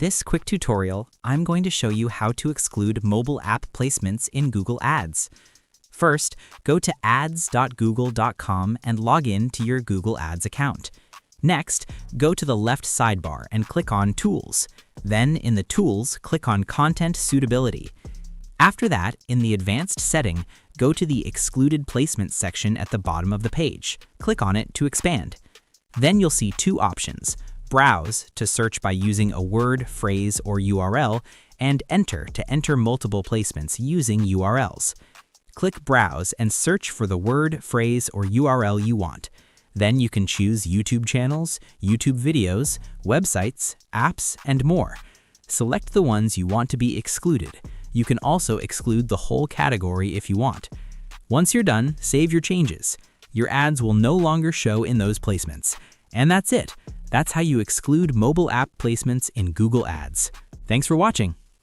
In this quick tutorial, I'm going to show you how to exclude mobile app placements in Google Ads. First, go to ads.google.com and log in to your Google Ads account. Next, go to the left sidebar and click on Tools. Then, in the Tools, click on Content Suitability. After that, in the Advanced setting, go to the Excluded Placements section at the bottom of the page. Click on it to expand. Then you'll see two options: Browse to search by using a word, phrase, or URL, and Enter to enter multiple placements using URLs. Click Browse and search for the word, phrase, or URL you want. Then you can choose YouTube channels, YouTube videos, websites, apps, and more. Select the ones you want to be excluded. You can also exclude the whole category if you want. Once you're done, save your changes. Your ads will no longer show in those placements. And that's it. That's how you exclude mobile app placements in Google Ads. Thanks for watching.